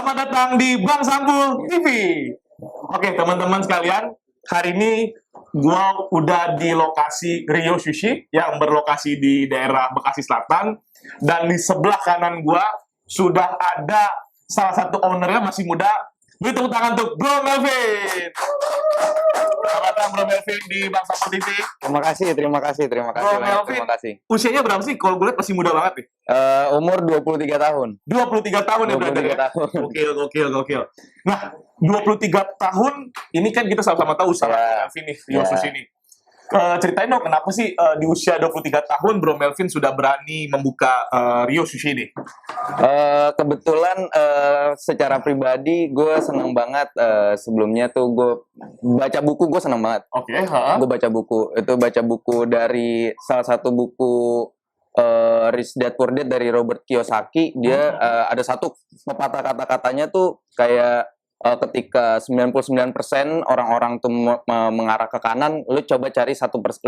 Selamat datang di Bang Sampul TV. Oke, teman-teman sekalian, hari ini gua udah di lokasi Rio Sushi yang berlokasi di daerah Bekasi Selatan, dan di sebelah kanan gua sudah ada salah satu ownernya, masih muda. Beri tepuk tangan untuk Bro Melvin. Selamat datang Bro Melvin di Bang Sampul TV. Terima kasih Bro Melvin, terima kasih. usianya berapa sih? Kalau gue lihat masih muda banget nih. Umur 23 tahun. 23 tahun ya brother. 23 tahun. Gokil. Nah, 23 tahun ini kan kita sama-sama tahu usaha Melvin nih, Rio Sushi ini. Ceritain dong kenapa sih di usia 23 tahun Bro Melvin sudah berani membuka Rio Sushi ini? Kebetulan secara pribadi gue seneng banget, sebelumnya tuh gue baca buku, gue seneng banget. Oke, Gue baca buku dari salah satu buku Rich Dad Poor Dad dari Robert Kiyosaki. Dia ada satu pepatah kata-katanya tuh kayak ketika 99% orang-orang tuh mengarah ke kanan, lu coba cari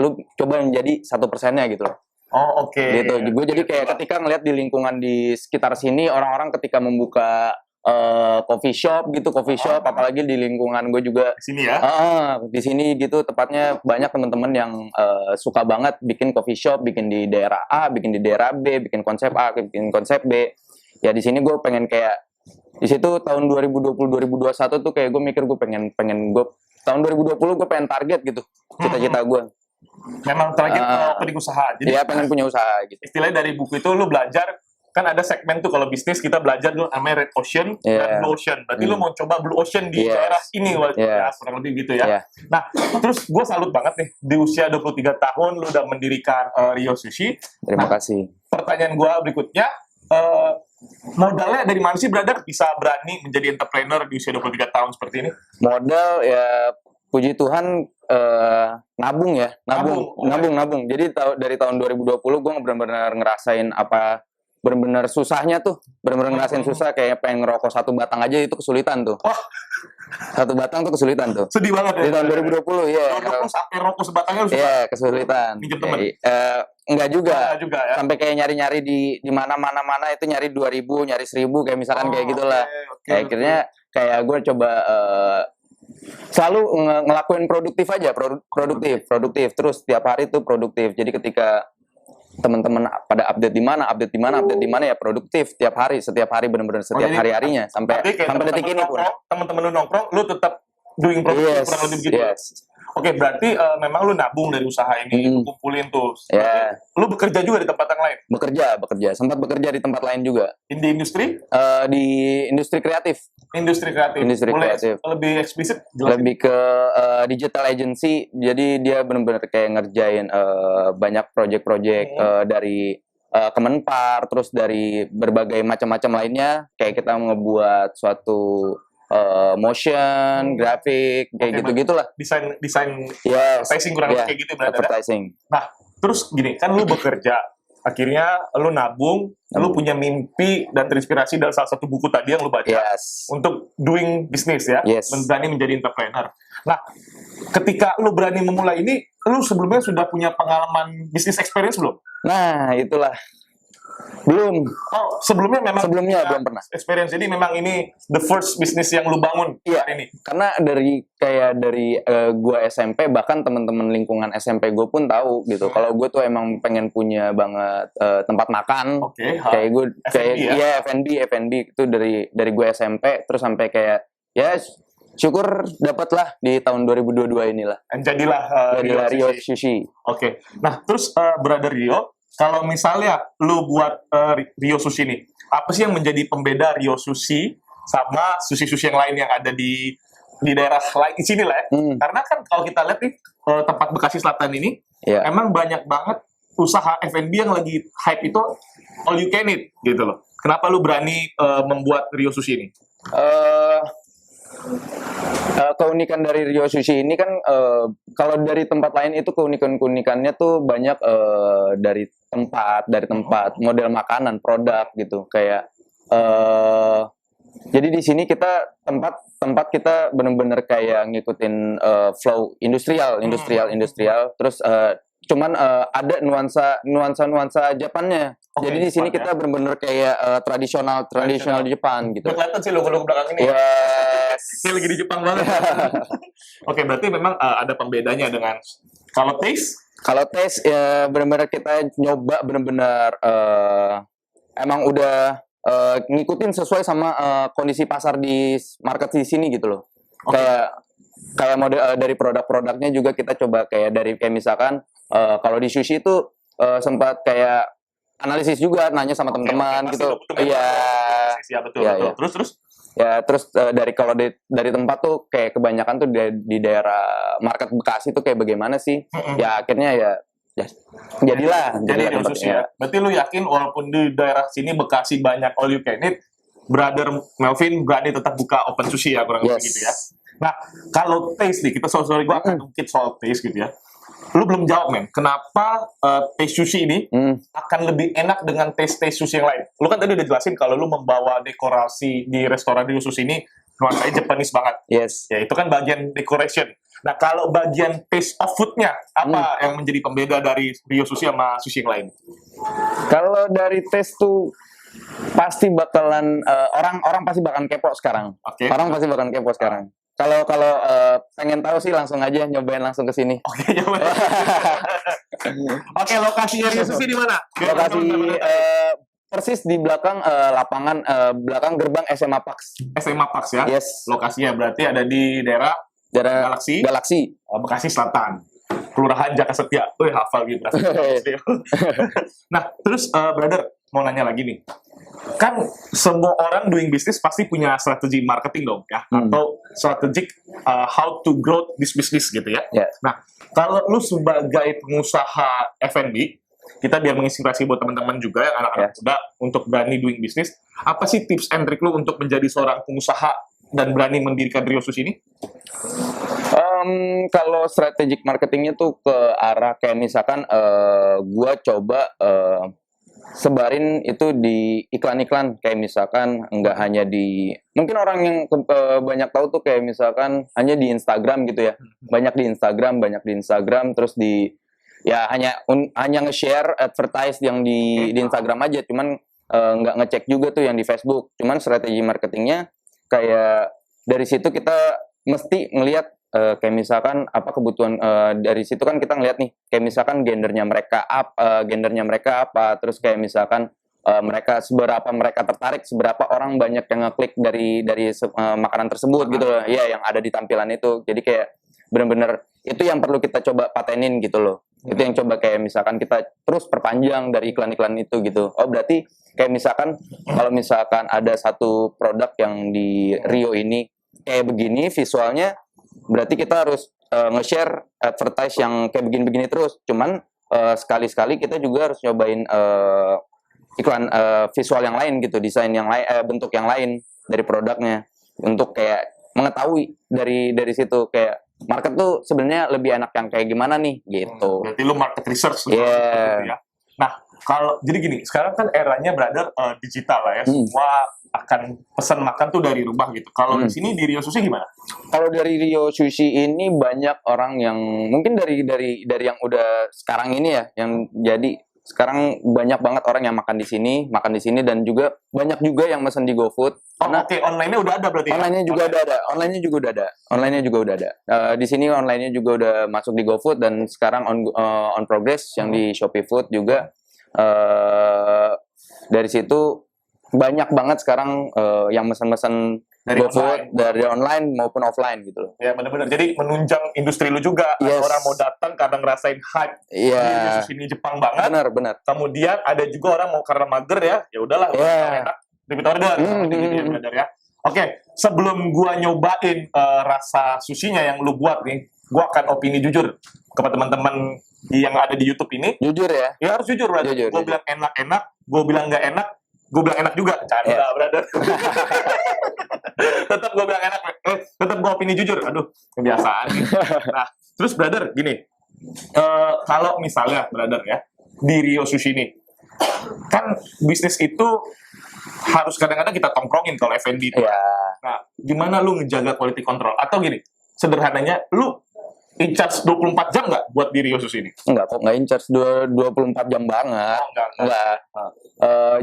lu coba menjadi 1%-nya gitu loh. Oh, oke. Gitu. Gue jadi kayak ketika ngeliat di lingkungan di sekitar sini, orang-orang ketika membuka coffee shop, apalagi di lingkungan gue juga sini ya. Di sini gitu, tepatnya banyak teman-teman yang suka banget bikin coffee shop, bikin di daerah A, bikin di daerah B, bikin konsep A, bikin konsep B. Ya di sini gue pengen kayak di situ tahun 2020-2021 tuh kayak gue mikir gue pengen gue tahun 2020 gue pengen target gitu, cita-cita gue. Memang target opening usaha. Jadi ya pengen punya usaha gitu. Istilahnya dari buku itu lu belajar, kan ada segmen tuh kalau bisnis kita belajar dulu namanya Red Ocean dan Blue Ocean. Berarti lu mau coba Blue Ocean di daerah ini, ya, kurang lebih gitu ya. Nah, terus gue salut banget nih, di usia 23 tahun lu udah mendirikan Rio Sushi. Terima kasih. Pertanyaan gue berikutnya, modalnya dari mana sih brother bisa berani menjadi entrepreneur di usia 23 tahun seperti ini? Modal ya puji Tuhan, nabung. Jadi dari tahun 2020 gue benar-benar ngerasain benar-benar susahnya tuh, benar-benar ngerasain susah, kayak pengen ngerokok satu batang aja itu kesulitan tuh. Satu batang tuh kesulitan tuh. Sedih banget ya. Di tahun 2020 ya. Sampai rokok sebatangnya susah. Iya, kesulitan. Minjem temen. Enggak juga ya. Sampai kayak nyari-nyari di mana itu nyari 2.000, nyari 1.000 kayak misalkan kayak gitulah. Akhirnya kayak gue coba selalu ngelakuin produktif aja, produktif terus setiap hari tuh produktif. Jadi ketika teman-teman pada update di mana ya produktif setiap hari benar-benar setiap hari-harinya sampai detik ini pun. Teman-teman lu nongkrong, lu tetap doing produktif, kurang lebih begitu. Oke, berarti memang lu nabung dari usaha ini, lu kumpulin tuh. Lu bekerja juga di tempat yang lain? Bekerja. Sempat bekerja di tempat lain juga. Di industri? Di industri kreatif. Boleh lebih eksplisit? Lebih ke digital agency. Jadi dia benar-benar kayak ngerjain banyak project-project dari Kemenpar, terus dari berbagai macam-macam lainnya. Kayak kita ngebuat suatu motion, grafik, kayak gitu-gitulah. Desain, advertising kurang lebih kayak gitu berarti. Advertising. Nah, terus gini, kan lu bekerja, akhirnya lu nabung, lu punya mimpi dan terinspirasi dari salah satu buku tadi yang lu baca untuk doing business ya, berani menjadi entrepreneur. Nah, ketika lu berani memulai ini, lu sebelumnya sudah punya pengalaman business experience belum? Nah, itulah. Belum. Sebelumnya belum pernah. Experience, jadi memang ini the first business yang lu bangun hari ini. Karena dari gua SMP, bahkan teman-teman lingkungan SMP gue pun tahu gitu. Kalau gue tuh emang pengen punya banget tempat makan. Kayak gue F&B itu dari gue SMP terus sampai kayak syukur dapatlah di tahun 2022 inilah. Jadilah Rio Sushi. Oke. Nah, terus Brother Rio, kalau misalnya lu buat Rio Sushi ini, apa sih yang menjadi pembeda Rio Sushi sama sushi-sushi yang lain yang ada di daerah lain di sini lah ya? Karena kan kalau kita lihat nih tempat Bekasi Selatan ini, emang banyak banget usaha F&B yang lagi hype itu all you can eat gitu loh. Kenapa lu berani membuat Rio Sushi ini? Keunikan dari Rio Sushi ini kan kalau dari tempat lain itu keunikannya tuh banyak dari tempat model makanan, produk gitu kayak jadi di sini kita tempat kita benar-benar kayak ngikutin flow industrial terus cuman ada nuansa Japannya. Oke, Jadi di sini Jepang, kita benar-benar kayak tradisional di Jepang gitu. Kelihatan sih logo-logo belakang ini. Yes. Kayak lagi di Jepang banget. Oke, berarti memang ada pembedanya dengan kalau taste. Kalau tes ya benar-benar kita nyoba benar-benar emang udah ngikutin sesuai sama kondisi pasar di market di sini gitu loh. Oke. Kayak model dari produk-produknya juga kita coba kayak misalkan kalau di sushi itu sempat kayak analisis juga nanya sama teman-teman Oke, gitu. pasti lu butuh Iya. Ya, betul, Iya, betul. iya. Terus. Ya terus dari tempat tuh kayak kebanyakan tuh di daerah market Bekasi tuh kayak bagaimana sih? Mm-mm. Ya akhirnya ya jadilah Jadi Rio tempatnya. Sushi ya. Berarti lu yakin walaupun di daerah sini Bekasi banyak all you can eat, Brother Melvin berani tetap buka open sushi ya, kurang lebih Yes. gitu ya. Nah, kalau taste nih, kita sorry gue akan ungkit soal taste gitu ya. Lu belum jawab, men. Kenapa taste sushi ini akan lebih enak dengan taste sushi yang lain? Lu kan tadi udah jelasin kalau lu membawa dekorasi di restoran Rio Sushi ini nuansanya Japanese banget. Yes. Ya, itu kan bagian decoration. Nah, kalau bagian taste of food-nya, apa yang menjadi pembeda dari Rio Sushi sama sushi yang lain? Kalau dari tes tuh pasti bakalan orang pasti bakalan kepo sekarang. Oke. Orang pasti bakalan kepo sekarang. Kalau pengen tahu sih langsung aja nyobain langsung ke sini. Oke, ya bener. Oke, lokasi Rio Sushi di mana? Biar Lokasi teman-teman tahu. persis di belakang lapangan belakang gerbang SMA Pax. SMA Pax ya. Yes. Lokasinya berarti ada di daerah Daerah Galaksi. Galaksi. Bekasi Selatan. Kelurahan Jaka Setia. Wih, hafal gitu. Nah, terus brother, mau nanya lagi nih. Kan semua orang doing business pasti punya strategi marketing dong ya, atau strategic how to grow this business gitu ya. Ya. Nah, kalau lu sebagai pengusaha F&B, kita biar menginspirasi buat teman-teman juga yang anak-anak muda untuk berani doing business, apa sih tips and trick lu untuk menjadi seorang pengusaha dan berani mendirikan Rio Sushi ini? Kalau strategic marketingnya tuh ke arah kayak misalkan gua coba sebarin itu di iklan-iklan kayak misalkan enggak hanya di mungkin orang yang banyak tahu tuh kayak misalkan hanya di Instagram gitu ya, banyak di Instagram terus di ya hanya nge-share advertise yang di Instagram aja, cuman nggak ngecek juga tuh yang di Facebook. Cuman strategi marketingnya kayak dari situ kita mesti ngelihat kayak misalkan apa kebutuhan dari situ kan kita ngeliat nih kayak misalkan gendernya mereka apa terus kayak misalkan seberapa mereka tertarik, seberapa orang banyak yang ngeklik dari makanan tersebut gitu loh ya, yang ada di tampilan itu. Jadi kayak benar-benar itu yang perlu kita coba patenin gitu loh. Itu yang coba kayak misalkan kita terus perpanjang dari iklan-iklan itu gitu. Oh berarti kayak misalkan kalau misalkan ada satu produk yang di Rio ini kayak begini visualnya, berarti kita harus nge-share advertise yang kayak begini-begini terus. Cuman sekali-sekali kita juga harus nyobain iklan visual yang lain gitu, desain yang lain, bentuk yang lain dari produknya untuk kayak mengetahui dari situ kayak market tuh sebenarnya lebih enak yang kayak gimana nih gitu. Berarti lu market research Yeah. gitu ya. Nah, kalau jadi gini, sekarang kan eranya brother digital lah ya. Semua akan pesan makan tuh dari rumah gitu. Kalau di sini di Rio Sushi gimana? Kalau dari Rio Sushi ini banyak orang yang mungkin dari yang udah sekarang ini ya, yang jadi sekarang banyak banget orang yang makan di sini dan juga banyak juga yang mesen di GoFood. Oke, online-nya udah ada berarti. Online-nya juga udah ada. Online-nya juga udah ada. Di sini online-nya juga udah masuk di GoFood dan sekarang on progress yang di Shopee Food juga. Dari situ banyak banget sekarang yang mesen-mesen Dari GoFood dari online maupun offline gitu loh. Ya benar-benar. Jadi menunjang industri lu juga. Ada Yes. orang mau datang karena ngerasain hype. Iya. Rio Sushi ini Jepang banget. Benar. Kemudian ada juga orang mau karena mager ya udahlah Iya. enak repeat order seperti gitu ya brother ya. Oke, sebelum gua nyobain rasa sushinya yang lu buat nih, gua akan opini jujur kepada teman-teman yang ada di YouTube ini. Jujur ya. Ya harus jujur brother. Jujur. Gua bilang enak-enak, gua bilang nggak enak, gua bilang enak juga. Canda Iya. brother. Tetap gua bilang enak, tetap gua opini jujur. Aduh, kebiasaan nih. Nah, terus brother gini, kalau misalnya brother ya di Rio Sushi ini, kan bisnis itu harus kadang-kadang kita tongkrongin kalau F&B itu. Ya. Nah, gimana lu ngejaga quality control? Atau gini, sederhananya, lu in charge 24 jam nggak buat di Rio Sushi ini? Enggak kok, nggak in charge 24 jam banget. Oh, enggak. Enggak.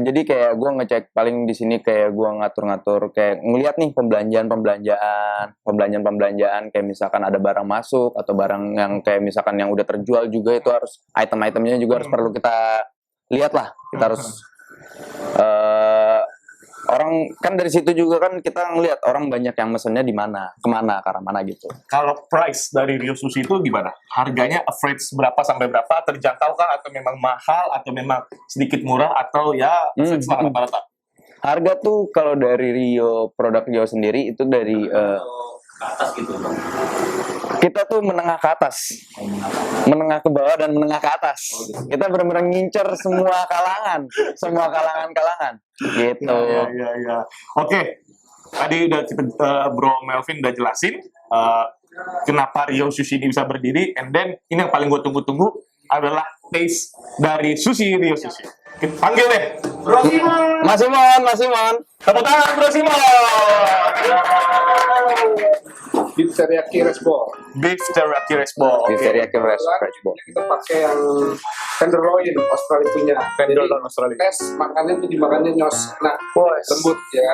Jadi kayak gue ngecek paling di sini kayak gue ngatur-ngatur kayak ngeliat nih pembelanjaan kayak misalkan ada barang masuk atau barang yang kayak misalkan yang udah terjual juga itu harus item-itemnya juga harus perlu kita lihat lah. Kita harus orang kan dari situ juga kan kita ngelihat orang banyak yang mesennya di mana, kemana, ke arah mana gitu. Kalau price dari Rio Sushi itu gimana? Harganya average berapa sampai berapa? Terjangkau kah atau memang mahal atau memang sedikit murah atau ya setelah rata-rata? Harga tuh kalau dari Rio, produk Rio sendiri itu dari ke atas gitu bang. kita tuh menengah ke atas, menengah ke bawah dan menengah ke atas. Kita benar-benar ngincer semua kalangan gitu. Ya. Oke, tadi udah kita Bro Melvin udah jelasin kenapa Rio Sushi ini bisa berdiri, and then ini yang paling gue tunggu-tunggu adalah taste dari sushi Rio Sushi. Kita panggil deh, Bro Simon. Mas Simon. Tepuk tangan Bro Simon. Beef teriyaki rice ball. Beef teriyaki rice ball. Beef teriyaki rice ball. Kita pakai yang tenderloin Australia punya. Tenderloin Australia. Tes makannya itu dimakannya nyos, nah lembut ya.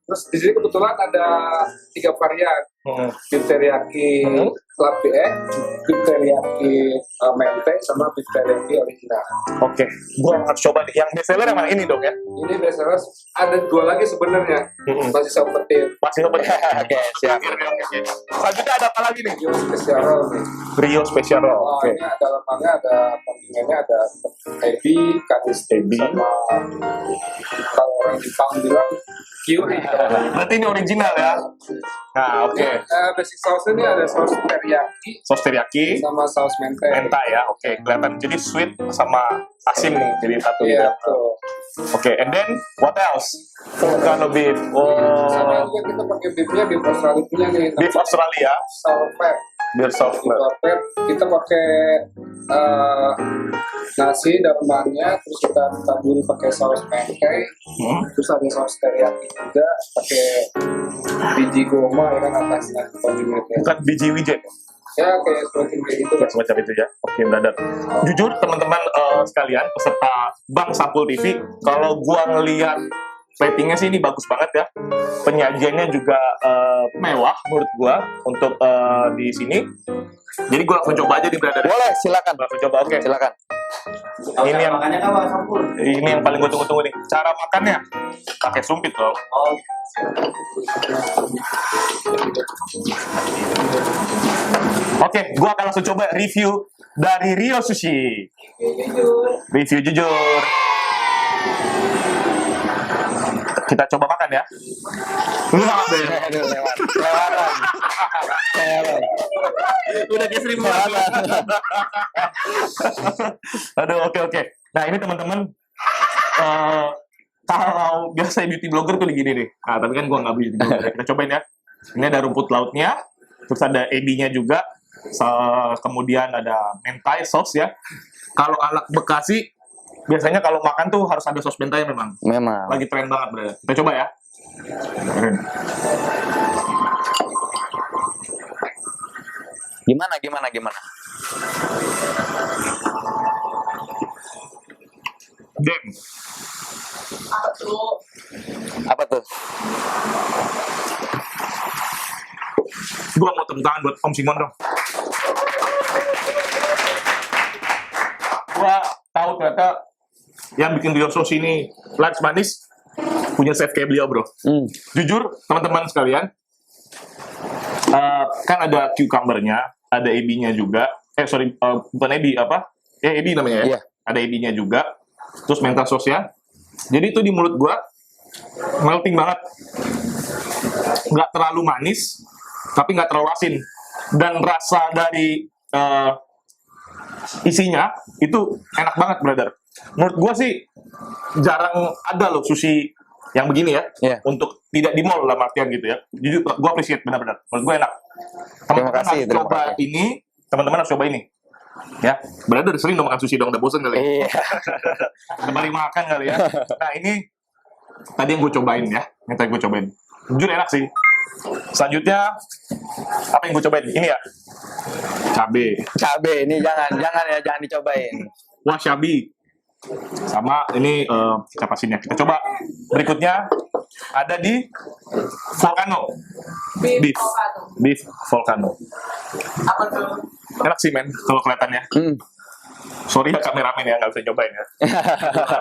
Terus di sini kebetulan ada 3 varian. Beef teriyaki fluffy egg, beef teriyaki mente, sama beef teriyaki original. Oke, gua harus coba nih. Yang best seller yang mana ini dong ya? Ini biasanya ada 2 lagi sebenarnya, masih seperti Masih apa ya? Oke, siap. Oke. Selanjutnya ada apa lagi nih? Rio Special Roll nih. Rio Special Roll. Oh, Oke. ini ada lemangnya, ada toppingannya, ada ebi, kanis Ebi. sama kalau orang Jepang bilang kyuri. Berarti ini original ya? Nah, oke. Basic sauce ini ada saus teriyaki Saus teriyaki, sama saus mente. menta ya. Oke, kelihatan. Jadi sweet sama asin nih, jadi satu gitu. Iya, tuh. Oke, and then what else? Kalau beef, Sama juga kita pakai beefnya, beef Australia punya nih. beef Australia, Sour fat. beef soft. Sour fat. Kita pakai nasi dalamnya, terus kita taburi pakai saus mente. Terus ada saus teriyaki juga, pakai biji goma ya kan atasnya kondimennya. Bukan biji wijen. Ya kayak semacam kayak gitu. Semacam itu ya. Oke, brother. Jujur teman-teman sekalian peserta Bang Sapul TV, kalau gua ngelihat ratingnya sih ini bagus banget ya. Penyajiannya juga mewah menurut gua untuk di sini. Jadi gua langsung coba aja nih, brother. Boleh, silakan. Langsung coba. Oke. Silakan. Ini yang Makannya kan bang Sampul. ini yang paling gua tunggu-tunggu nih. Cara makannya pakai sumpit dong. Oh, Oke, gua akan langsung coba review dari Rio Sushi. Review jujur. Kita coba makan ya. Wah, Aduh, lewat. udah kayak 1000 Aduh, oke. Nah, ini teman-teman kalau biasa beauty blogger tuh begini nih. Nah, tapi kan gua nggak beauty blogger. Kita cobain ya. Ini ada rumput lautnya, terus ada ebinya juga, kemudian ada mentai sauce ya. Kalau anak Bekasi biasanya kalau makan tuh harus ada saus mentai memang. Memang. Lagi tren banget, brother. Kita coba ya. Gimana? Dem. Apa tuh? Gua mau tepuk tangan buat Om Simon dong. Gua tahu ternyata yang bikin Rio Sushi ini lunch manis punya chef kayak beliau, bro. Jujur, teman-teman sekalian, kan ada cucumbernya, ada ebinya juga. Bukan ebi, apa? Ebi namanya ya? Iya. Ada ebinya juga. Terus mental sauce-nya. Jadi itu di mulut gua melting banget. Nggak terlalu manis, tapi nggak terlalu asin. Dan rasa dari isinya itu enak banget, brother. Menurut gua sih jarang ada loh sushi yang begini ya. Iya. Untuk tidak di mall lah artian gitu ya. Jujur gua appreciate benar-benar. Menurut gua enak. Terima kasih, harus coba kasih. ini, teman-teman harus coba ini. Ya, brother sering dong makan sushi dong, udah bosen kali. Iya. Kembali makan kali ya. Nah, ini tadi yang gue cobain ya. Yang tadi gue cobain. Jujur enak sih. Selanjutnya apa yang gue cobain? Ini ya, cabe, Cabe ini jangan dicobain. wasabi, sama ini kapasinnya. Kita coba. Berikutnya ada di volcano, beef volcano. Apa tuh? Enak sih men, kalau kelihatannya. Sorry ya kameramen ya, nggak bisa cobain ya.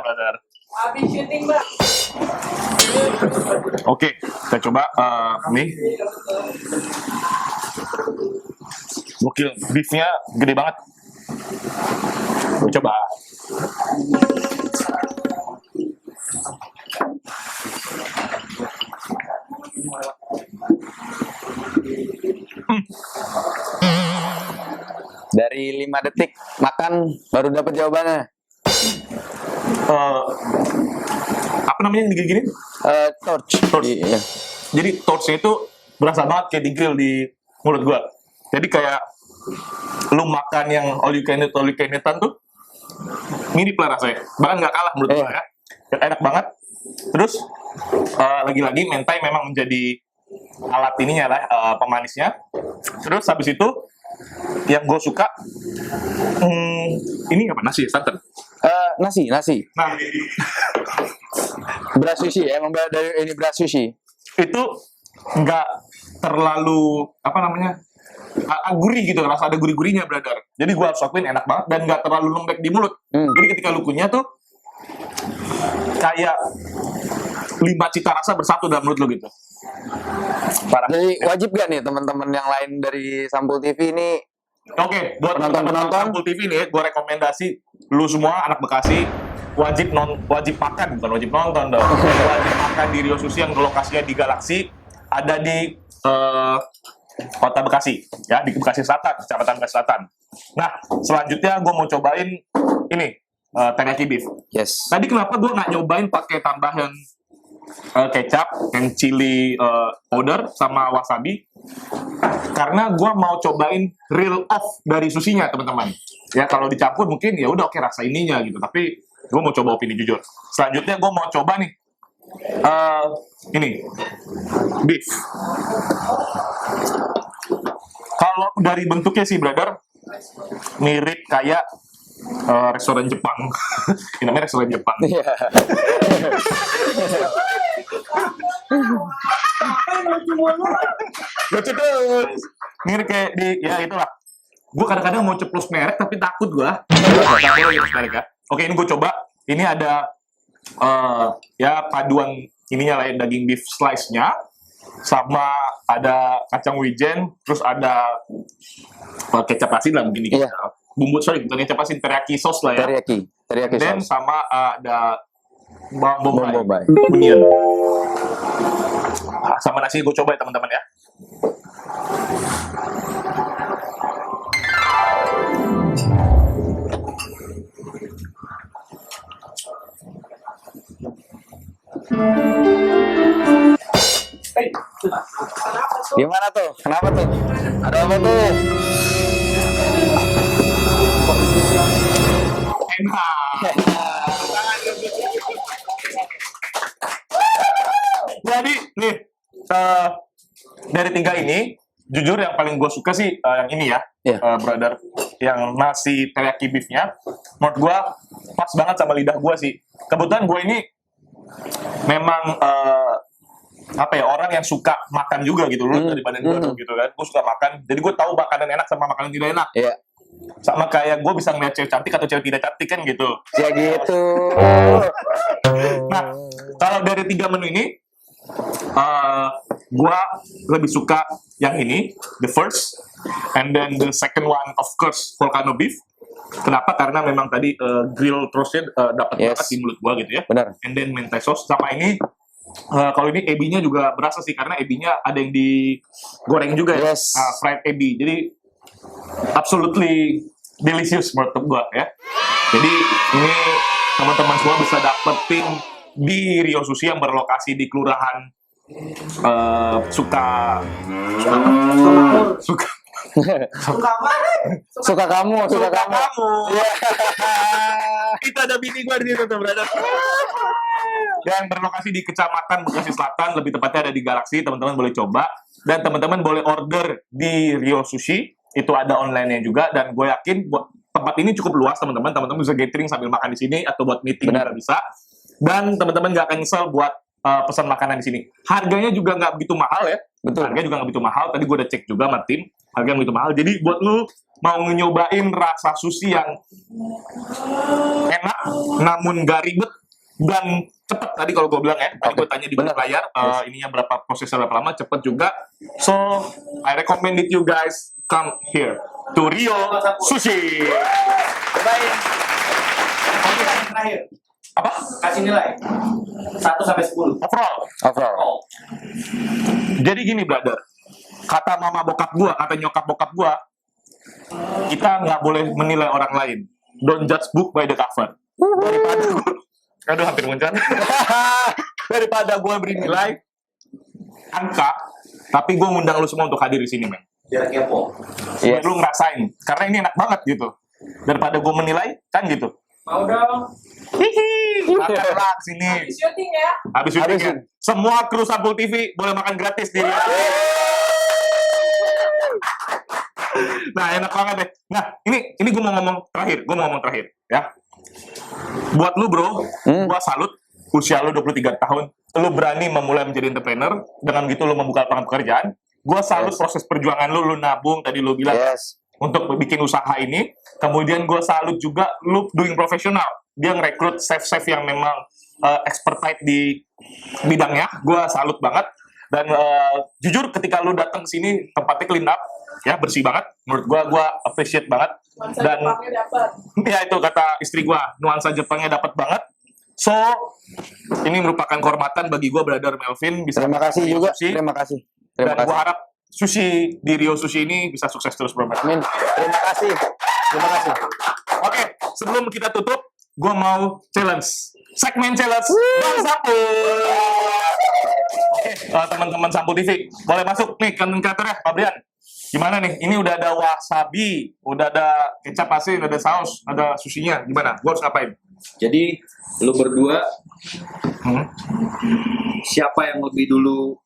Brother. Habis syuting, Mbak. Oke, kita coba nih. Gokil, beefnya gede banget. Gue coba. Dari 5 detik makan baru dapat jawabannya. Apa namanya yang digigilin? Torch. Torch. Iya. Jadi torchnya itu berasa banget kayak digrill di mulut gua. Jadi kayak lu makan yang all you can eat-an tuh mirip lah rasanya. Bahkan nggak kalah menurut gua ya. Enak banget. Terus lagi-lagi mentai memang menjadi alat ininya lah, pemanisnya. Terus habis itu yang gue suka ini apa, nasi ya, santan. Nasi. Nah, Beras sushi ya, emang dari ini beras sushi. itu nggak terlalu apa namanya gurih gitu, rasa ada gurih-gurihnya brother. Jadi gue harus akuin enak banget dan nggak terlalu lembek di mulut. Jadi ketika lu kunyah tuh kayak 5 cita rasa bersatu dalam mulut lu gitu. Parah. Jadi wajib gak nih teman-teman yang lain dari Sampul TV ini? Oke, buat Penonton-penonton. Sampul TV nih, gue rekomendasi lu semua anak Bekasi wajib makan, bukan wajib nonton dong. Wajib makan di Rio Sushi yang lokasinya di Galaksi, ada di Kota Bekasi, ya di Bekasi Selatan, Kecamatan Bekasi Selatan. Nah, selanjutnya gue mau cobain ini teriyaki beef. Yes. Tadi kenapa gue nggak nyobain pakai tambahan kecap and chili powder sama wasabi? Karena gue mau cobain real off dari susinya teman-teman. Ya kalau dicampur mungkin ya udah oke rasa ininya gitu. Tapi gue mau coba opini jujur. Selanjutnya gue mau coba nih ini beef. Kalau dari bentuknya sih brother mirip kayak restoran Jepang. Ini namanya restoran Jepang. Iya. Lucu terus. Mirip kayak di ya itulah. Gue kadang-kadang mau ceplos merek tapi takut gue. Gak boleh ceplos merek ya. Oke, ini gue coba. Ini ada ya paduan ininya lah ya, daging beef slice-nya sama ada kacang wijen, terus ada kecap asin lah mungkin dikit. Iya. Bumbu, sorry, bukan kecap asin, teriyaki sauce lah ya. Teriyaki Dan sauce. sama ada bawang Bawang bombay, bombay. onion. Sama nasi gue coba ya teman-teman ya. Gimana tuh? Kenapa tuh? Ada apa tuh? Enak. Jadi nih dari 3 ini, jujur yang paling gue suka sih yang ini ya, Iya. brother, yang nasi teriyaki beefnya. Menurut gue pas banget sama lidah gue sih. Kebetulan gue ini memang apa ya, orang yang suka makan juga gitu loh dari badan gue gitu kan. Gue suka makan, jadi gue tahu makanan enak sama makanan tidak enak. Iya. Sama kayak gue bisa ngeliat cewek cantik atau cewek tidak cantik kan gitu. Ya gitu. Nah, kalau dari 3 menu ini, gue lebih suka yang ini, the first, and then the second one of course volcano beef. Kenapa? Karena memang tadi grill roastnya dapat Yes. banget di mulut gue gitu ya. Benar. And then mentai sauce sama ini. Kalau ini ebinya juga berasa sih, karena ebinya ada yang digoreng juga ya, Yes. fried ebi. Jadi absolutely delicious menurut gue ya. Jadi ini teman-teman semua bisa dapetin di Rio Sushi yang berlokasi di Kelurahan Suka Suka kamu. Iya. Kita ada bini gue di situ tuh, brother. Yang berlokasi di Kecamatan Bekasi Selatan, lebih tepatnya ada di Galaksi, teman-teman boleh coba. dan teman-teman boleh order di Rio Sushi. Itu ada online-nya juga, dan gue yakin buat tempat ini cukup luas teman-teman. Teman-teman bisa gathering sambil makan di sini atau buat meeting Benar. juga bisa. Dan teman-teman nggak akan nyesel buat pesan makanan di sini. Harganya juga nggak begitu mahal ya. Betul. Harganya juga nggak begitu mahal. Tadi gue udah cek juga sama tim, harganya nggak begitu mahal. Jadi buat lu mau nyobain rasa sushi yang enak namun gak ribet dan cepet, tadi kalau gue bilang ya, tadi Oke. gue tanya di Benar. layar ininya berapa, prosesnya berapa lama, cepet juga. So I recommend it you guys come here to Rio Sushi. Baik. Terakhir. Apa? Kasih nilai. 1 sampai 10. Overall. Jadi gini brother, kata mama bokap gua, kata nyokap bokap gua, kita nggak boleh menilai orang lain. Don't judge book by the cover. Daripada gua, aduh hampir muncul. Daripada gua beri nilai angka, tapi gua ngundang lu semua untuk hadir di sini, men. Biar kepo. Biar Yes. lu ngerasain, karena ini enak banget gitu. Daripada gua menilai, kan gitu. Mau dong. Hihi, makanlah sini. Syuting ya. Habis syuting Habis ya. Semua kru Sampul TV boleh makan gratis di Nah, enak banget deh. Nah, ini gue mau ngomong terakhir, ya. Buat lu, bro, gua salut usia lu 23 tahun, lu berani memulai menjadi entrepreneur, dengan gitu lu membuka lapangan pekerjaan. Gua salut proses perjuangan lu nabung, tadi lu bilang Yes. untuk bikin usaha ini. Kemudian gue salut juga lu doing profesional. Dia ngerekrut chef-chef yang memang expertise di bidangnya. Gue salut banget. Dan jujur ketika lu datang ke sini tempatnya clean up, ya bersih banget. Menurut gue appreciate banget. Nuansa Dan Jepangnya dapat. ya itu kata istri gue, nuansa Jepangnya dapat banget. So ini merupakan kehormatan bagi gue, brother Melvin, bisa Terima kasih Rio juga. Sushi. Terima kasih. Dan Terima gue kasih. harap sushi di Rio Sushi ini bisa sukses terus, bro. Amin. Terima kasih. Terima kasih. Oke, sebelum kita tutup, gue mau challenge. Segmen challenge Bang Sampul. Oke, teman-teman Sampul TV, boleh masuk nih konten kreatornya, Pak Brian. Gimana nih? Ini udah ada wasabi, udah ada kecap asin, udah ada saus, ada sushinya. Gimana? Gue harus ngapain? Jadi lu berdua Hmm? siapa yang lebih dulu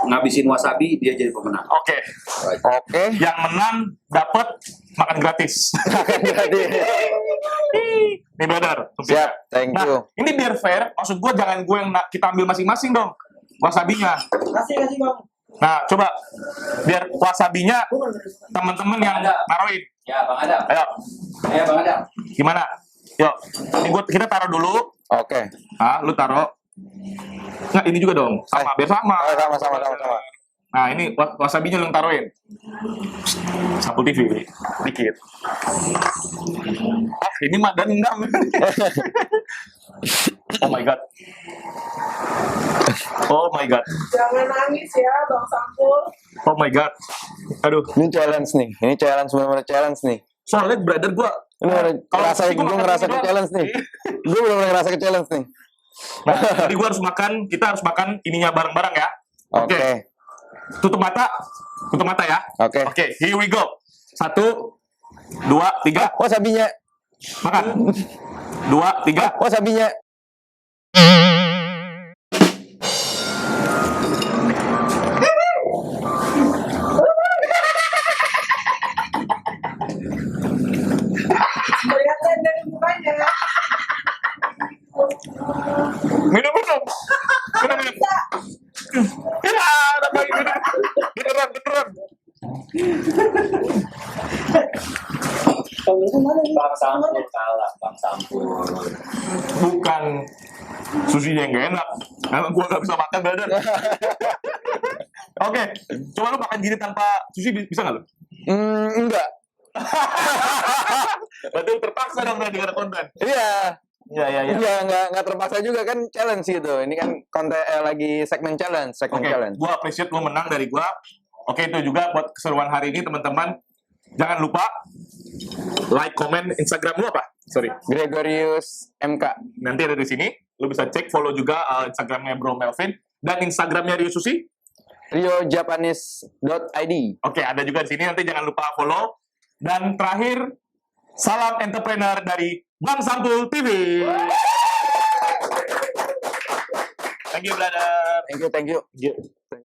ngabisin wasabi dia jadi pemenang. Oke, Oke. yang menang dapat makan gratis. Nih brother, Siap. Thank Nah, you. ini biar fair, maksud gue jangan gue yang kita ambil masing-masing dong wasabinya. Kasih Bang. Nah, coba biar wasabinya teman-teman yang naruhin. Ya, Bang Adam. Ayo, Ayo Bang Adam. gimana? Yuk, ini kita taruh dulu. Oke. Nah, lu taruh. Nah, ini juga dong, sama, biar sama. Oh, sama. Nah, ini wasabinya lu yang taruhin. Sampul TV, dikit. Ah, ini mah dendam. Oh my god. Oh my god. Jangan nangis ya, Bang Sampul. Oh my god. Aduh. Ini challenge nih. Ini challenge benar-benar challenge nih. Soalnya brother gua Ini kalau ngerasa sushi gue gua makan ngerasa ini ke doang. challenge nih. Gue benar-benar ngerasa ke challenge nih. Nah, jadi gua harus makan, kita harus makan ininya bareng-bareng ya. Oke. Tutup mata ya. Oke. Oke, here we go. 1, 2, 3, Wasabinya. makan. 2, 3. Wasabinya. Kelihatan dari mukanya. Minum. Bisa. Ya, ada baik beneran. Bang Sampul kalah, Bang Sampul. Bukan sushi yang gak enak. Karena gua gak bisa makan, brother. Oke, coba lu makan gini tanpa sushi bisa gak lu? Enggak. Berarti lu terpaksa dong dengan ada konten. Iya. Iya. Iya, nggak terpaksa juga kan challenge gitu. Ini kan konten lagi segmen challenge. Oke, gua appreciate lu menang dari gua. Oke, itu juga buat keseruan hari ini teman-teman. Jangan lupa like, comment Instagram lu apa? Sorry. Gregorius MK. Nanti ada di sini. Lu bisa cek, follow juga Instagramnya Bro Melvin dan Instagramnya Rio Sushi. riojapanese.id. Oke, ada juga di sini. Nanti jangan lupa follow. Dan terakhir, salam entrepreneur dari Bang Sampul TV. Thank you, brother. Thank you. Thank you.